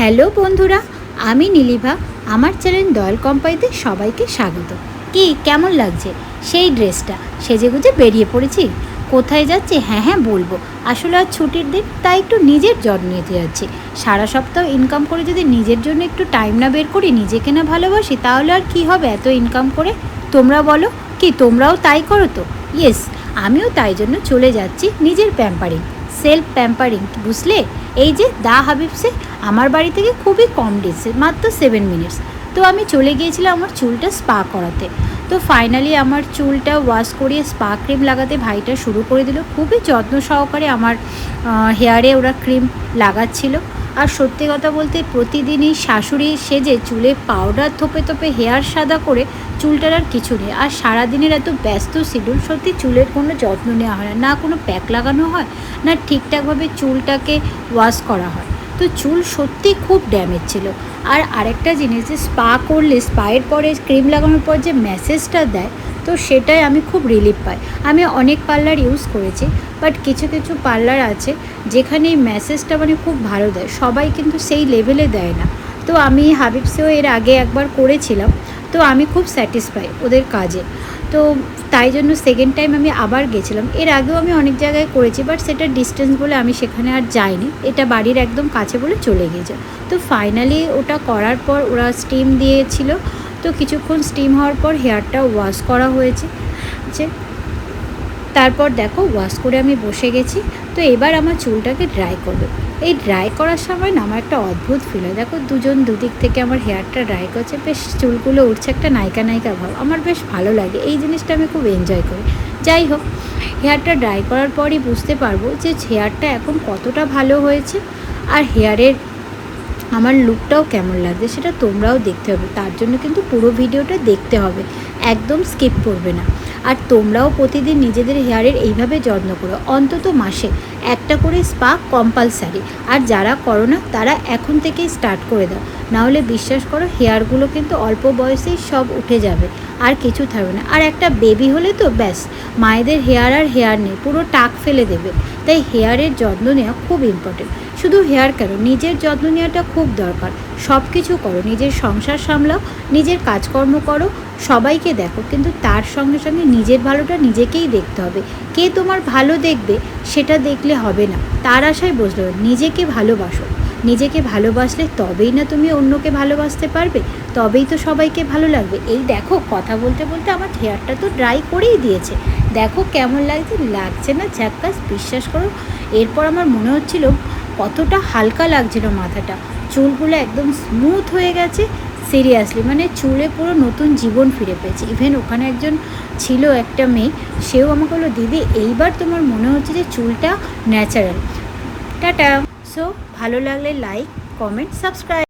Hello বন্ধুরা, আমি নীলিভা। আমার চ্যানেল দয়াল কোম্পানিতে সবাইকে স্বাগত। কি কেমন লাগছে সেই ড্রেসটা? সেজেগুজে বেরিয়ে পড়েছি। কোথায় যাচ্ছি? হ্যাঁ বলবো। আসলে আজ ছুটির দিন, তাই একটু নিজের যত্ন নিতে যাচ্ছি। সারা সপ্তাহ ইনকাম করে যদি নিজের জন্য একটু টাইম না বের করি, নিজেকে না ভালোবাসি, তাহলে আর কি হবে এত ইনকাম করে? তোমরা বলো, কি তোমরাও তাই করো তো? ইয়েস, আমিও তাই জন্য চলে যাচ্ছি নিজের প্যাম্পারিং, সেলফ প্যাম্পারিং, বুঝলে? এই যে দা হাবিবসে আমার বাড়ি থেকে খুবই কম ডিস্টেন্স, মাত্র 7 মিনিটস। তো আমি চলে গিয়েছিলাম আমার চুলটা স্পা করাতে। তো ফাইনালি আমার চুলটা ওয়াশ করিয়ে স্পা ক্রিম লাগাতে ভাইটা শুরু করে দিল। খুবই যত্ন সহকারে আমার হেয়ারে ওরা ক্রিম লাগাচ্ছিল। আর সত্যি কথা বলতে প্রতিদিনই শাশুড়ি সেজে চুলে পাউডার থোপে থোপে হেয়ার সাদা করে চুলটার আর কিছু নেই। আর সারাদিনের এত ব্যস্ত শিডিউল, সত্যি চুলের কোনো যত্ন নেওয়া হয় না, না কোনো প্যাক লাগানো হয়, না ঠিকঠাকভাবে চুলটাকে ওয়াশ করা হয়। তো চুল সত্যি খুব ড্যামেজ ছিল। আর আরেকটা জিনিস, যে স্পা করলে স্পায়ের পরে ক্রিম লাগানোর পর যে ম্যাসেজটা দেয়, তো সেটাই আমি খুব রিলিফ পাই। আমি অনেক পার্লার ইউজ করেছি, বাট কিছু কিছু পার্লার আছে যেখানে এই ম্যাসেজটা মানে খুব ভালো দেয়, সবাই কিন্তু সেই লেভেলে দেয় না। তো আমি হাবিবসেও এর আগে একবার করেছিলাম, তো আমি খুব স্যাটিসফাই ওদের কাজে। তো তাই জন্য সেকেন্ড টাইম আমি আবার গেছিলাম। এর আগেও আমি অনেক জায়গায় করেছি, বাট সেটা ডিস্টেন্স বলে আমি সেখানে আর যাইনি। এটা বাড়ির একদম কাছে বলে চলে গিয়েছে। তো ফাইনালি ওটা করার পর ওরা স্টিম দিয়েছিল। তো কিছুক্ষণ স্টিম হওয়ার পর হেয়ারটা ওয়াশ করা হয়েছে। তারপর দেখো ওয়াশ করে আমি বসে গেছি। তো এবার আমার চুলটাকে ড্রাই করবে। এই ড্রাই করার সময় না আমার একটা অদ্ভুত ফিল হয়। দেখো দুজন দুদিক থেকে আমার হেয়ারটা ড্রাই করছে, বেশ চুলগুলো উঠছে, একটা নায়িকা নায়িকা ভাব। আমার বেশ ভালো লাগে, এই জিনিসটা আমি খুব এনজয় করি। যাই হোক, হেয়ারটা ড্রাই করার পরই বুঝতে পারবো যে হেয়ারটা এখন কতটা ভালো হয়েছে, আর হেয়ারের আমার লুকটাও কেমন লাগছে সেটা তোমরাও দেখতে হবে। তার জন্য কিন্তু পুরো ভিডিওটা দেখতে হবে, একদম স্কিপ করবে না। আর তোমরাও প্রতিদিন নিজেদের হেয়ারের এইভাবে যত্ন করো, অন্তত মাসে একটা করে স্পা কম্পালসারি। আর যারা করো না তারা এখন থেকেই স্টার্ট করে দাও, নাহলে বিশ্বাস করো হেয়ারগুলো কিন্তু অল্প বয়সেই সব উঠে যাবে, আর কিছু থাকবে না। আর একটা বেবি হলে তো ব্যাস, মায়েদের হেয়ার আর হেয়ার নেই, পুরো টাক ফেলে দেবে। তাই হেয়ারের যত্ন নেওয়া খুব ইম্পর্টেন্ট। শুধু হেয়ার কেন, নিজের যত্ন নেওয়াটা খুব দরকার। সব কিছু করো, নিজের সংসার সামলাও, নিজের কাজকর্ম করো, সবাইকে দেখো, কিন্তু তার সঙ্গে সঙ্গে নিজের ভালোটা নিজেকেই দেখতে হবে। কে তোমার ভালো দেখবে সেটা দেখলে হবে না, তার আশায় বসলে হবে। নিজেকে ভালোবাসো, নিজেকে ভালোবাসলে তবেই না তুমি অন্যকে ভালোবাসতে পারবে, তবেই তো সবাইকে ভালো লাগবে। এই দেখো কথা বলতে বলতে আমার হেয়ারটা তো ড্রাই করেই দিয়েছে। দেখো কেমন লাগছে, লাগছে না ঝাক্কাস? বিশ্বাস করো, এরপর আমার মনে হচ্ছিল কতটা হালকা লাগছিল মাথাটা, চুলগুলো একদম স্মুথ হয়ে গেছে। সিরিয়াসলি মানে চুলে পুরো নতুন জীবন ফিরে পেয়েছে। ইভেন ওখানে একজন ছিল, একটা মেয়ে, সেও আমাকে বললো, দিদি এইবার তোমার মনে হচ্ছে যে চুলটা ন্যাচারাল। টাটা। সো ভালো লাগলে লাইক, কমেন্ট, সাবস্ক্রাইব।